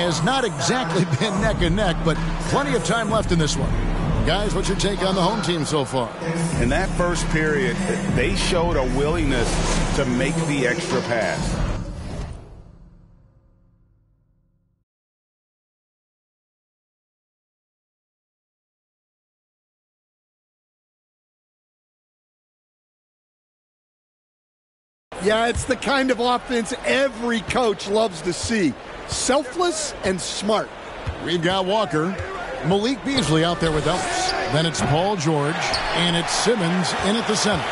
has not exactly been neck and neck, but plenty of time left in this one. Guys, what's your take on the home team so far? In that first period, they showed a willingness to make the extra pass. Yeah, it's the kind of offense every coach loves to see. Selfless and smart. We've got Walker, Malik Beasley out there with Ellis. Then it's Paul George, and it's Simmons in at the center.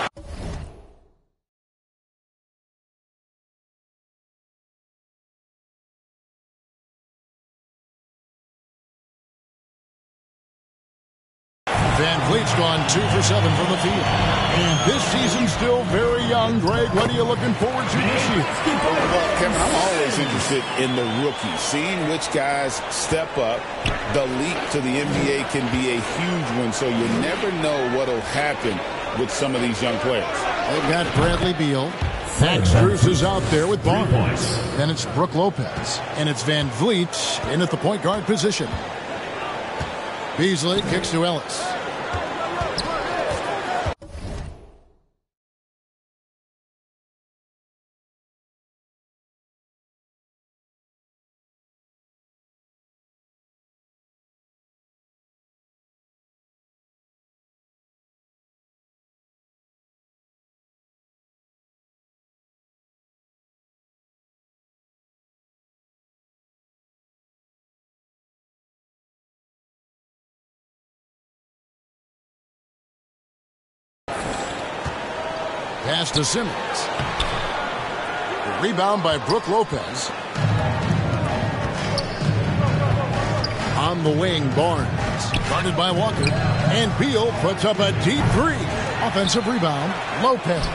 Van Vliet's gone 2 for 7 from the field. And this season's still very young. Greg, what are you looking forward to this year? Well, Kevin, I'm always interested in the rookies, seeing which guys step up. The leap to the NBA can be a huge one, so you never know what will happen with some of these young players. They've got Bradley Beal. Max Strus is out there with Barnes. Then it's Brook Lopez. And it's Van Vliet in at the point guard position. Beasley kicks to Ellis. Pass to Simmons. The rebound by Brook Lopez. On the wing, Barnes. Guarded by Walker. And Beal puts up a deep three. Offensive rebound. Lopez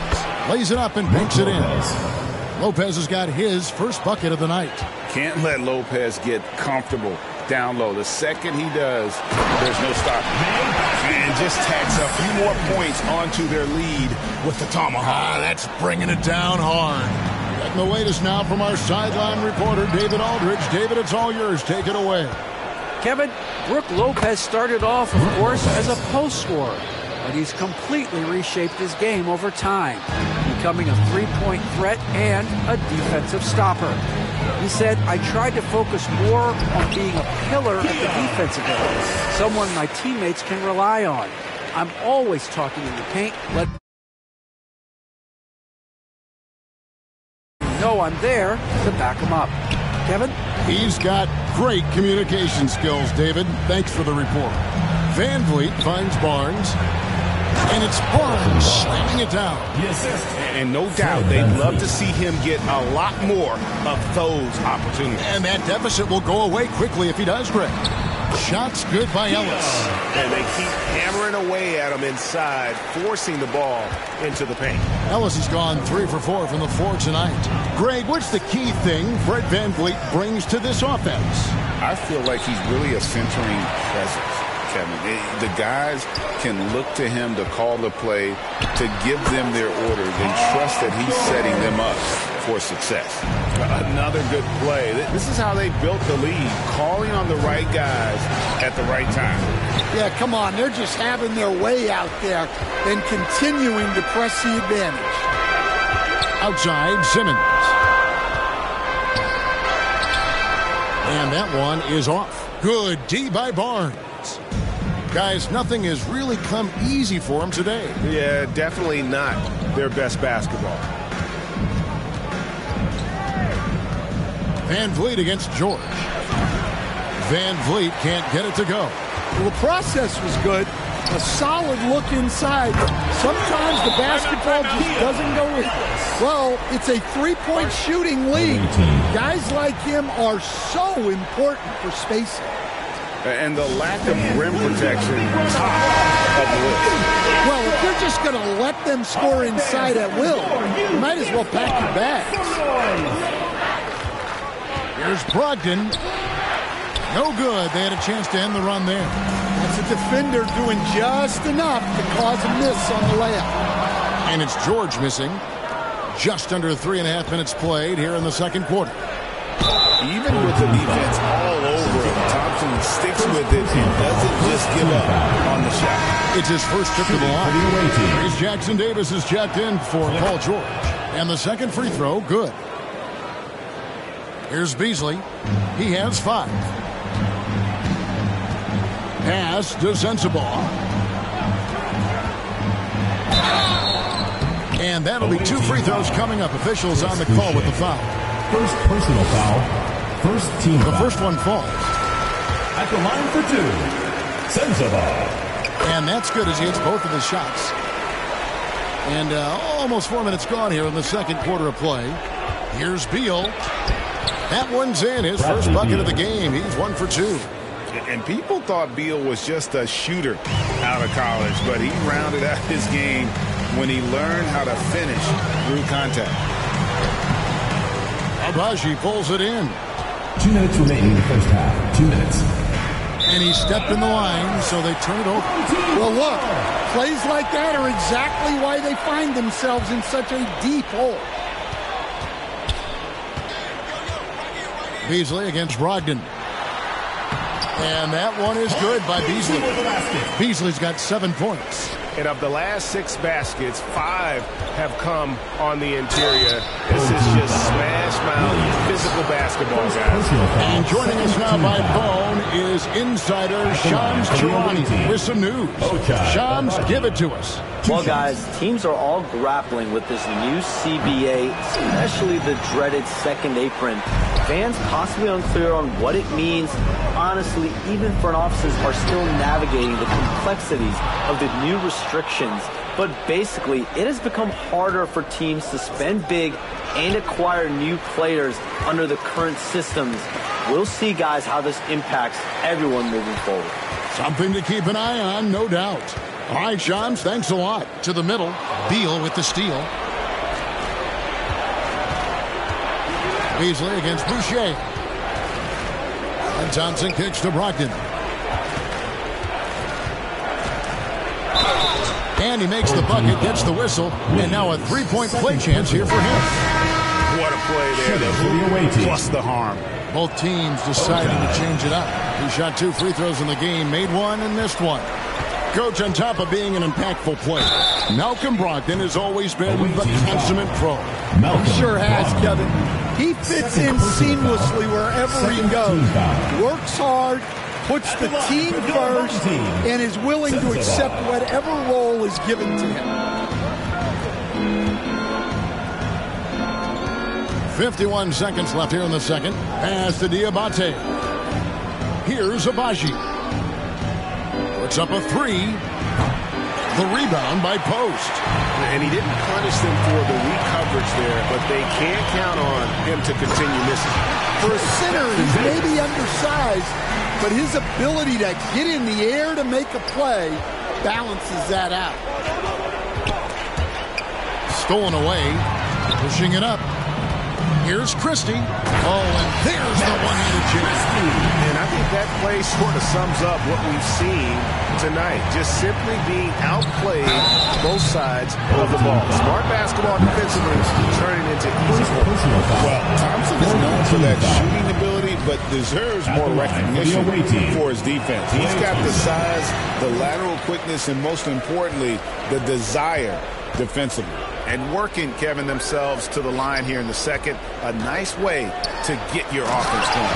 lays it up and banks it in. Lopez has got his first bucket of the night. Can't let Lopez get comfortable down low. The second he does, there's no stopping. And just tacks a few more points onto their lead with the tomahawk. That's bringing it down hard. Getting the latest now from our sideline reporter, David Aldridge. David, it's all yours. Take it away. Kevin, Brook Lopez started off, of course, as a post scorer, but he's completely reshaped his game over time, becoming a three-point threat and a defensive stopper. He said, I tried to focus more on being a pillar at the defensive end, someone my teammates can rely on. I'm always talking in the paint. Let me know I'm there to back him up. Kevin? He's got great communication skills, David. Thanks for the report. Van Vliet finds Barnes. And it's Barnes slamming it down. And no doubt they'd love to see him get a lot more of those opportunities. And that deficit will go away quickly if he does, Greg. Shots good by Ellis. And they keep hammering away at him inside, forcing the ball into the paint. Ellis has gone 3 for 4 from the floor tonight. Greg, what's the key thing Fred VanVleet brings to this offense? I feel like he's really a centering presence, Kevin. The guys can look to him to call the play, to give them their orders, and trust that he's setting them up for success. Another good play. This is how they built the lead, calling on the right guys at the right time. Yeah, come on. They're just having their way out there and continuing to press the advantage. Outside, Simmons. And that one is off. Good D by Barnes. Guys, nothing has really come easy for him today. Yeah, definitely not their best basketball. Van Vliet against George. Van Vliet can't get it to go. Well, the process was good. A solid look inside. Sometimes the basketball just doesn't go in. Well, it's a three-point shooting lead. Guys like him are so important for spacing. And the lack of rim protection, top of the list. Well, if you're just going to let them score inside at will, you might as well pack your bags. Here's Brogdon. No good. They had a chance to end the run there. That's a defender doing just enough to cause a miss on the layup. And it's George missing. Just under 3.5 minutes played here in the second quarter. Even with the defense all over him, Thompson sticks with it and doesn't just give up on the shot. It's his first trip to the line. Here's Jackson Davis is checked in for Paul George. And the second free throw, good. Here's Beasley. He has 5. Pass to Sensabaugh. And that'll be 2 free throws coming up. Officials on the call with the foul. First personal foul. First team foul. The first one falls. At the line for 2, Sensabaugh. And that's good as he hits both of his shots. And almost 4 minutes gone here in the second quarter of play. Here's Beal. That one's in. His first bucket of the game. He's 1 for 2. And people thought Beal was just a shooter out of college, but he rounded out his game when he learned how to finish through contact. Abaji pulls it in. 2 minutes remaining in the first half. 2 minutes. And he stepped in the line, so they turn it over. Well, look, plays like that are exactly why they find themselves in such a deep hole. Beasley against Brogdon. And that one is good by Beasley. Beasley's got 7 points. And of the last 6 baskets, 5 have come on the interior. This is just smash mouth physical basketball, guys. And joining us now by phone is insider Shams Charania with some news. Shams, give it to us. Well, guys, teams are all grappling with this new CBA, especially the dreaded second apron. Fans possibly unclear on what it means. Honestly, even front offices are still navigating the complexities of the new restrictions. But basically, it has become harder for teams to spend big and acquire new players under the current systems. We'll see, guys, how this impacts everyone moving forward. Something to keep an eye on, no doubt. All right, Shams, thanks a lot. To the middle, Beal with the steal. Beasley against Boucher. And Thompson kicks to Brogdon. And he makes the bucket, gets the whistle, and now a 3-point play chance here for him. What a play there. The hoop plus the harm. Both teams deciding to change it up. He shot 2 free throws in the game, made 1 and missed 1. Coach, on top of being an impactful player, Malcolm Brogdon has always been the consummate pro. He sure has, Kevin. He fits in seamlessly wherever he goes. Works hard, puts the team first, and is willing to accept whatever role is given to him. 51 seconds left here in the second. Pass to Diabate. Here's Abaji. Puts up a 3. The rebound by Post. And he didn't punish them for the weak coverage there, but they can't count on him to continue missing. For a center, he's maybe undersized, but his ability to get in the air to make a play balances that out. Stolen away. Pushing it up. Here's Christie. Oh, and there's the one-handed chance. And I think that play sort of sums up what we've seen tonight. Just simply being outplayed both sides of the ball. Smart basketball defensively turning into easy points. Well, Thompson is known for that shooting ability, but deserves more recognition for his defense. He's got the size, the lateral quickness, and most importantly, the desire defensively. And working, Kevin, themselves to the line here in the second. A nice way to get your offense going.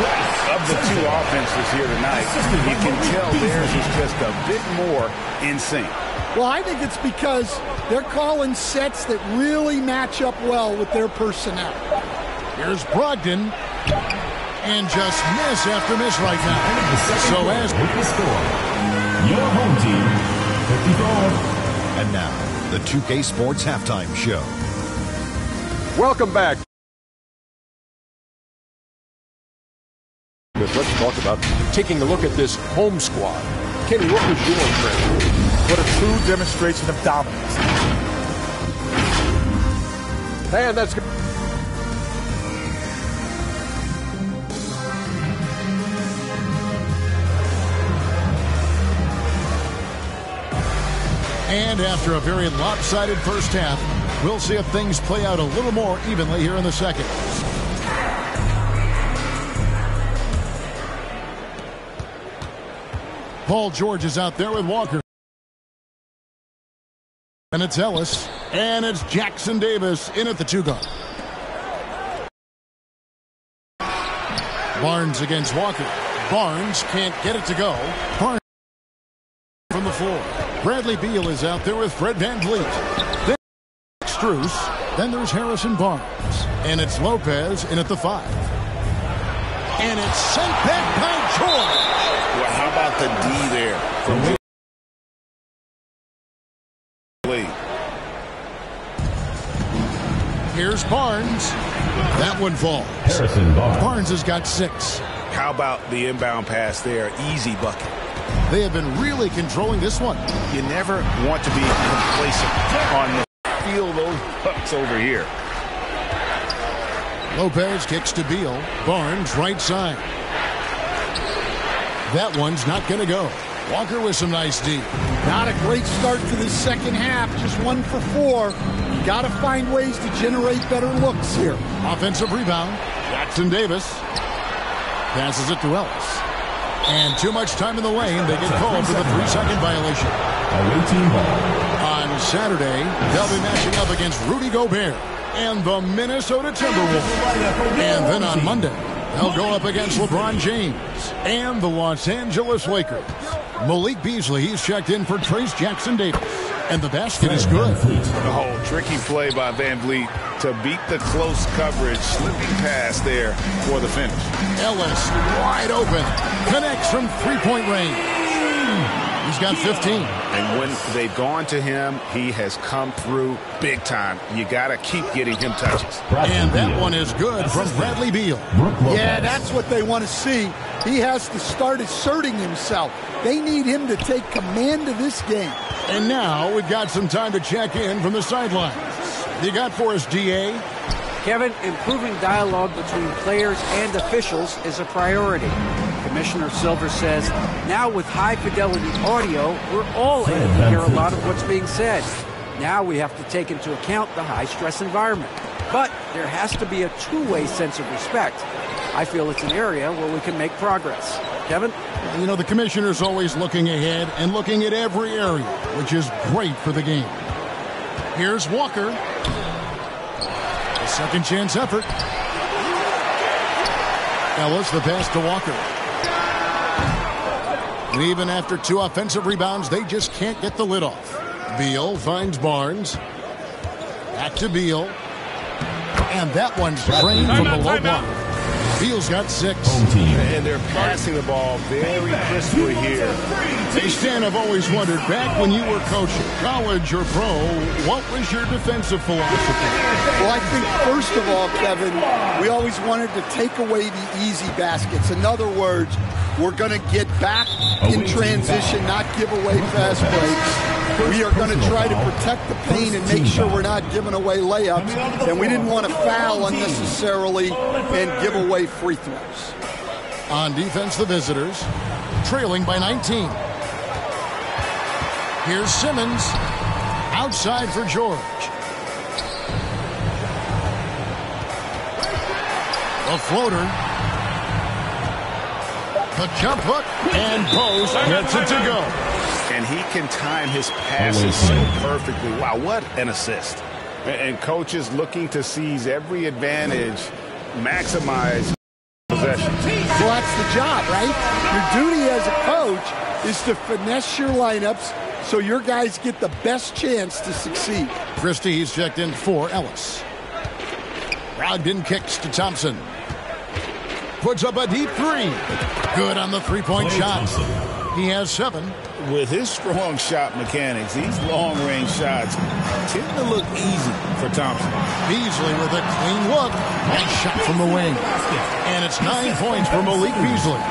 Of the 2 offenses here tonight, you can tell theirs is just a bit more in sync. Well, I think it's because they're calling sets that really match up well with their personnel. Here's Brogdon. And just miss after miss right now. So as the score, your home team, 55. And now, the 2K Sports Halftime Show. Welcome back. Let's talk about taking a look at this home squad. Kenny, what was your impression? What a true demonstration of dominance. And that's good. And after a very lopsided first half, we'll see if things play out a little more evenly here in the second. Paul George is out there with Walker. And it's Ellis. And it's Jackson Davis in at the 2 guard. Barnes against Walker. Barnes can't get it to go. Barnes from the floor. Bradley Beal is out there with Fred VanVleet. Then Struce. Then there's Harrison Barnes. And it's Lopez in at the 5. And it's sent back by George. Well, how about the D there from Lee? Here's Barnes. That one falls. Harrison Barnes has got 6. How about the inbound pass there? Easy bucket. They have been really controlling this one. You never want to be complacent on the feel those bucks over here. Lopez kicks to Beal. Barnes right side. That one's not going to go. Walker with some nice D. Not a great start to the second half. Just 1 for 4. You got to find ways to generate better looks here. Offensive rebound. Jackson Davis passes it to Ellis. And too much time in the lane. They get called for the 3-second violation. On Saturday, they'll be matching up against Rudy Gobert and the Minnesota Timberwolves. And then on Monday, they'll go up against LeBron James and the Los Angeles Lakers. Malik Beasley, he's checked in for Trace Jackson Davis. And the basket is good. Oh, tricky play by VanVleet to beat the close coverage. Slipping pass there for the finish. Ellis wide open. Connects from 3-point range. He's got 15. And when they've gone to him, he has come through big time. You got to keep getting him touches. And that one is good from Bradley Beal. Yeah, that's what they want to see. He has to start asserting himself. They need him to take command of this game. And now we've got some time to check in from the sidelines. You got for us, DA? Kevin, improving dialogue between players and officials is a priority. Commissioner Silver says, now with high-fidelity audio, we're all able to hear a lot of what's being said. Now we have to take into account the high-stress environment. But there has to be a two-way sense of respect. I feel it's an area where we can make progress. Kevin? You know, the commissioner's always looking ahead and looking at every area, which is great for the game. Here's Walker. A second chance effort. Ellis, the pass to Walker. And even after 2 offensive rebounds, they just can't get the lid off. Beal finds Barnes. Back to Beal. And that one's drained from the low block. Beal's got 6. And they're passing the ball very crisply here. Hey, Stan, I've always wondered, back when you were coaching, college or pro, what was your defensive philosophy? Well, I think, first of all, Kevin, we always wanted to take away the easy baskets. In other words, we're going to get back in transition, not give away fast breaks. We are going to try to protect the paint and make sure we're not giving away layups. And we didn't want to foul unnecessarily and give away free throws. On defense, the visitors, trailing by 19. Here's Simmons, outside for George. A floater. The jump hook and post gets it to go. And he can time his passes so perfectly. Wow, what an assist. And coaches looking to seize every advantage, maximize possession. Well, that's the job, right? Your duty as a coach is to finesse your lineups so your guys get the best chance to succeed. Christie, he's checked in for Ellis. Brogdon kicks to Thompson. Puts up a deep 3. Good on the 3-point shot. He has 7. With his strong shot mechanics, these long-range shots tend to look easy for Thompson. Beasley with a clean look. Nice shot from the wing. And it's 9 points for Malik Beasley.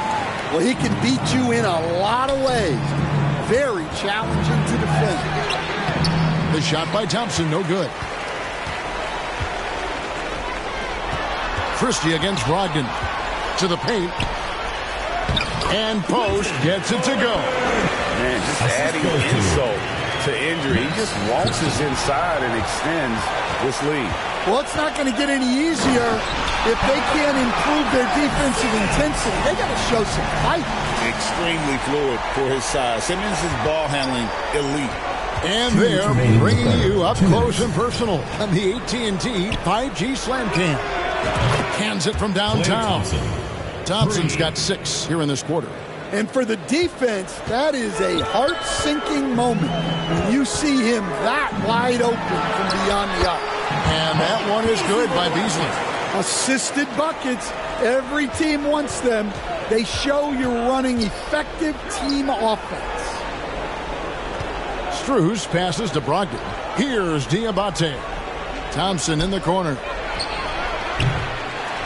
Well, he can beat you in a lot of ways. Very challenging to defend. The shot by Thompson, no good. Christie against Brogdon. To the paint. And Post gets it to go. Man, just adding insult to injury. He just waltzes inside and extends this lead. Well, it's not going to get any easier if they can't improve their defensive intensity, they got to show some fight. Extremely fluid for his size. Simmons' ball handling elite. And they're bringing you up close and personal on the AT&T 5G Slam Cam. Cans it from downtown. Thompson's got 6 here in this quarter. And for the defense, that is a heart-sinking moment when you see him that wide open from beyond the arc. And that one is good by Beasley. Assisted buckets. Every team wants them. They show you're running effective team offense. Strus passes to Brogdon. Here's Diabate. Thompson in the corner.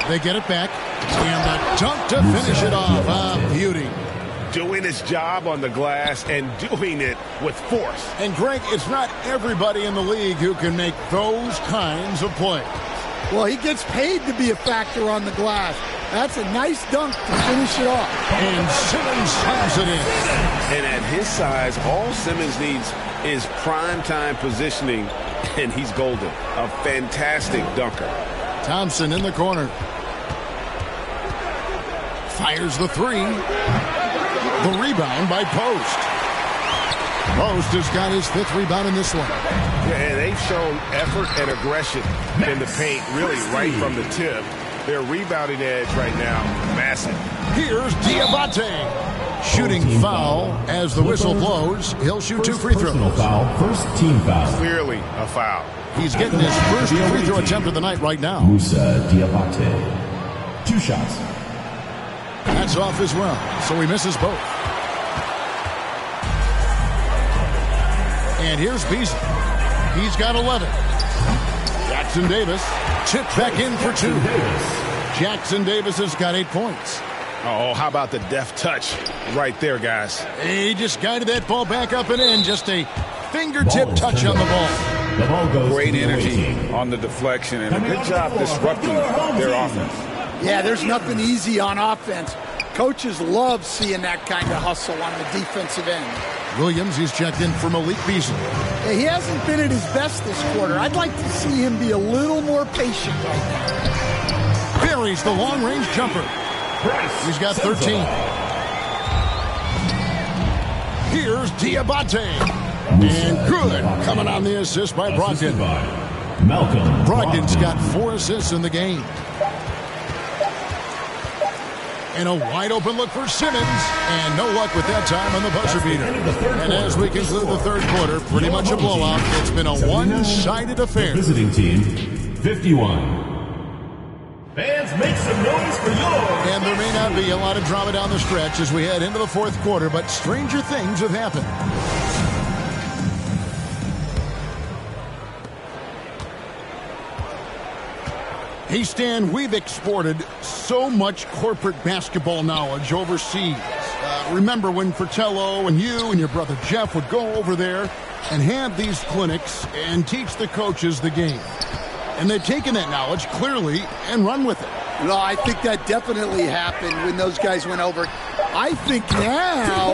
They get it back. And the dunk to finish it off. Ah, beauty. Doing his job on the glass and doing it with force. And Greg, it's not everybody in the league who can make those kinds of plays. Well, he gets paid to be a factor on the glass. That's a nice dunk to finish it off. And Simmons slams it in. And at his size, all Simmons needs is prime-time positioning, and he's golden. A fantastic dunker. Thompson in the corner. Fires the 3. The rebound by Post. Post has got his 5th rebound in this one. Yeah, and they've shown effort and aggression in the paint, really right from the tip. Their rebounding edge right now, massive. Here's Diabate. Shooting foul as the whistle blows. He'll shoot 2 free throws. First team foul. Clearly a foul. He's getting his first free throw attempt of the night right now. Musa Diabate. 2 shots. That's off as well, so he misses both. And here's Beasley. He's got 11. Jackson Davis chipped back in for 2. Jackson Davis has got 8 points. Oh, how about the deft touch right there, guys? He just guided that ball back up and in. Just a fingertip touch on the ball. The ball goes Great energy on the deflection and a good job disrupting their offense. Yeah, there's nothing easy on offense. Coaches love seeing that kind of hustle on the defensive end. Williams, he's checked in for Malik Beasley. Yeah, he hasn't been at his best this quarter. I'd like to see him be a little more patient right now. Buries the long-range jumper. He's got 13. Here's Diabate. And good coming on the assist by Brogdon. Brogdon's got 4 assists in the game. And a wide open look for Simmons. And no luck with that time on the buzzer beater. And as we conclude the third quarter, pretty much a blowout. It's been a one-sided affair. Visiting team, 51. Fans, make some noise for yours. And there may not be a lot of drama down the stretch as we head into the fourth quarter, but stranger things have happened. Hey, Stan, we've exported so much corporate basketball knowledge overseas. Remember when Fratello and you and your brother Jeff would go over there and have these clinics and teach the coaches the game? And they've taken that knowledge clearly and run with it. No, I think that definitely happened when those guys went over. I think now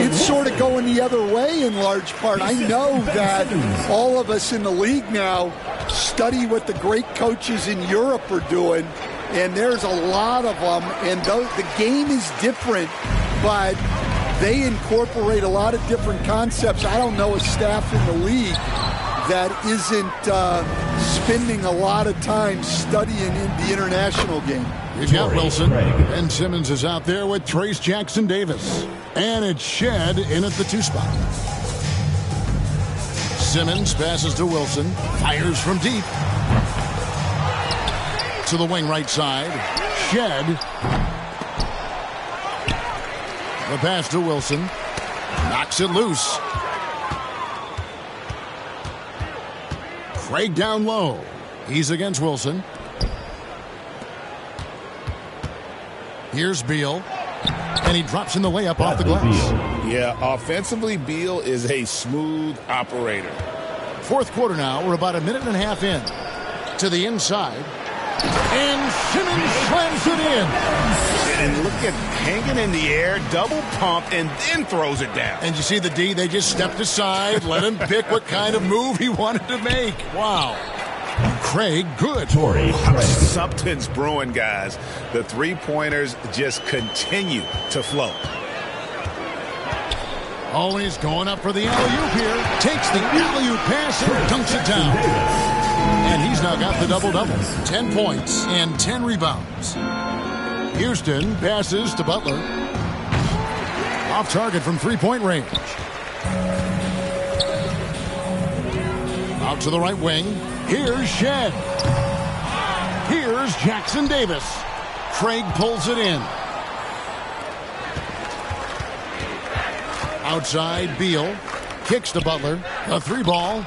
it's sort of going the other way in large part. I know that all of us in the league now study what the great coaches in Europe are doing, and there's a lot of them, and the game is different, but they incorporate a lot of different concepts. I don't know a staff in the league that isn't spending a lot of time studying in the international game. You've got Wilson. And Simmons is out there with Trace Jackson Davis. And it's Shed in at the 2 spot. Simmons passes to Wilson. Fires from deep. To the wing right side. Shed. The pass to Wilson. Knocks it loose. Craig down low. He's against Wilson. Here's Beal. And he drops in the layup off the glass. Yeah, offensively, Beal is a smooth operator. Fourth quarter now. We're about a minute and a half in. To the inside. And Simmons slams it in. And look at hanging in the air, double pump, and then throws it down. And you see the D, they just stepped aside, let him pick what kind of move he wanted to make. Wow. Craig, good. Something's brewing, guys. The three-pointers just continue to flow. Always going up for the alley-oop here. Takes the alley-oop pass and dunks it down. And he's now got the double-double. 10 points and 10 rebounds. Houston passes to Butler. Off target from three-point range. Out to the right wing. Here's Shed. Here's Jackson Davis. Craig pulls it in. Outside, Beal kicks to Butler. A three ball.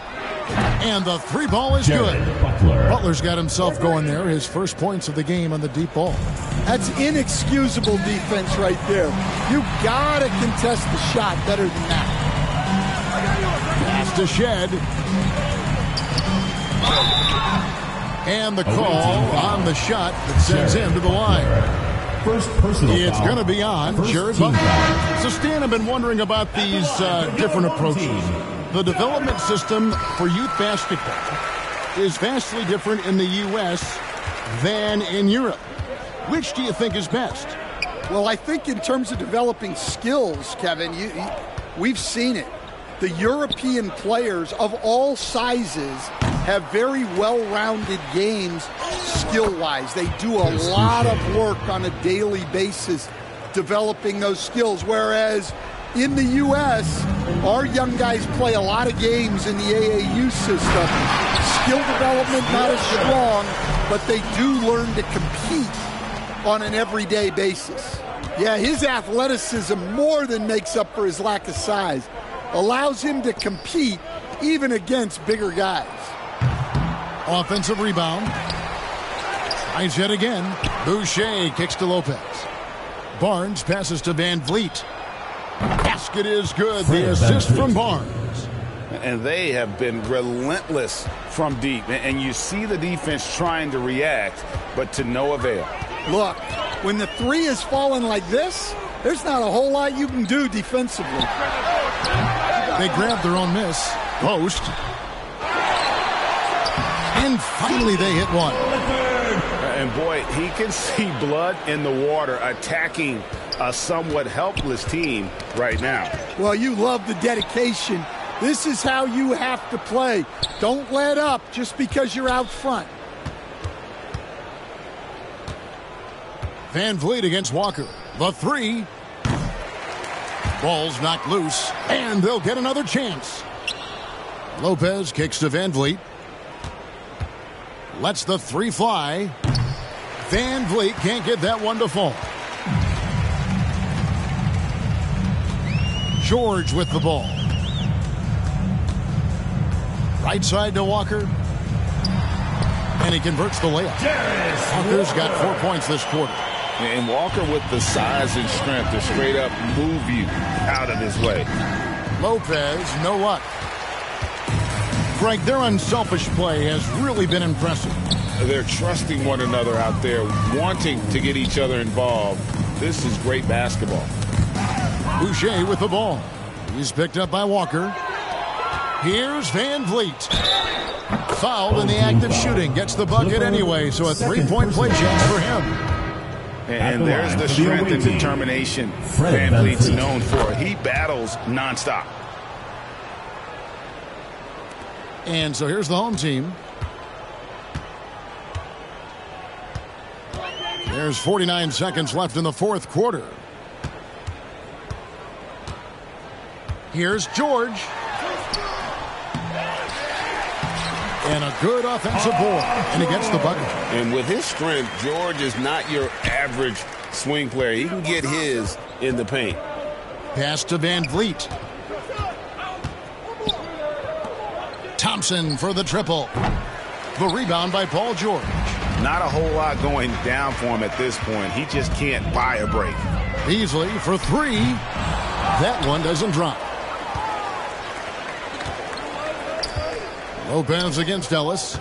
And the three ball is good. Butler's got himself going there. His first points of the game on the deep ball. That's inexcusable defense right there. You gotta contest the shot better than that. Pass to Shed. And the call on the shot that sends him to the line. It's going to be on Jared Butler. So, Stan, I've been wondering about these different approaches. The development system for youth basketball is vastly different in the U.S. than in Europe. Which do you think is best? Well, I think in terms of developing skills, Kevin, we've seen it. The European players of all sizes have very well-rounded games skill-wise. They do a lot of work on a daily basis developing those skills, whereas in the U.S., our young guys play a lot of games in the AAU system. Skill development not as strong, but they do learn to compete on an everyday basis. Yeah, his athleticism more than makes up for his lack of size. Allows him to compete even against bigger guys. Offensive rebound. Tries yet again. Boucher kicks to Lopez. Barnes passes to Van Vliet. Basket is good. The assist from Barnes. And they have been relentless from deep. And you see the defense trying to react, but to no avail. Look, when the three is falling like this, there's not a whole lot you can do defensively. They grab their own miss. Post. And finally they hit one. And boy, he can see blood in the water attacking a somewhat helpless team right now. Well, you love the dedication. This is how you have to play. Don't let up just because you're out front. Van Vliet against Walker. The three. Ball's knocked loose, and they'll get another chance. Lopez kicks to Van Vliet. Lets the three fly. Van Vliet can't get that one to fall. George with the ball. Right side to Walker. And he converts the layup. Walker's got 4 points this quarter. And Walker with the size and strength to straight up move you out of his way. Lopez, no luck. Greg, their unselfish play has really been impressive. They're trusting one another out there, wanting to get each other involved. This is great basketball. Boucher with the ball. He's picked up by Walker. Here's Van Vliet. Fouled in the act of shooting. Gets the bucket anyway, so a three-point play chance for him. And there's the strength and determination Van Vliet's known for. He battles nonstop. And so here's the home team. There's 49 seconds left in the fourth quarter. Here's George. And a good offensive board. And he gets the bucket. And with his strength, George is not your average swing player. He can get his in the paint. Pass to Van Vliet. Thompson for the triple. The rebound by Paul George. Not a whole lot going down for him at this point. He just can't buy a break. Beasley for three. That one doesn't drop. Lopez against Ellis.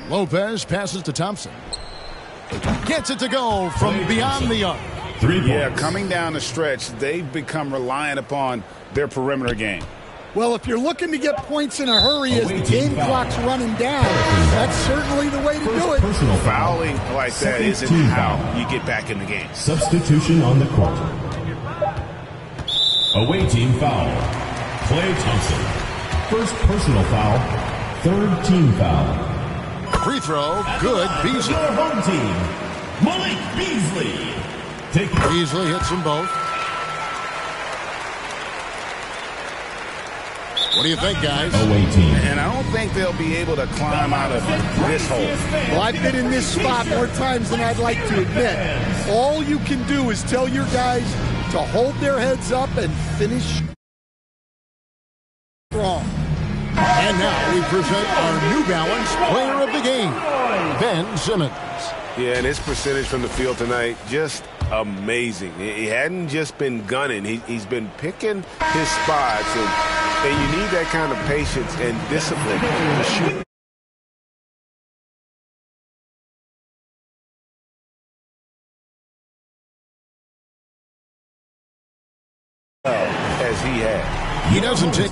Lopez passes to Thompson. Gets it to go from beyond the arc. Yeah, coming down the stretch, they've become reliant upon their perimeter game. Well, if you're looking to get points in a hurry as the game clock's running down, that's certainly the way to do it. Personal fouling like that isn't how you get back in the game. Substitution on the court. Away team foul. Clay Thompson. First personal foul. Third team foul. Free throw, good. Beasley. Your home team, Malik Beasley. Beasley hits them both. What do you think, guys? Away team. And I don't think they'll be able to climb out of this hole. Well, I've been in this spot more times than I'd like to admit. All you can do is tell your guys to hold their heads up and finish strong. And now we present our New Balance player of the game, Ben Simmons. Yeah, and his percentage from the field tonight, just amazing. He hadn't just been gunning. He's been picking his spots, and you need that kind of patience and discipline to shoot. As he had. He doesn't take...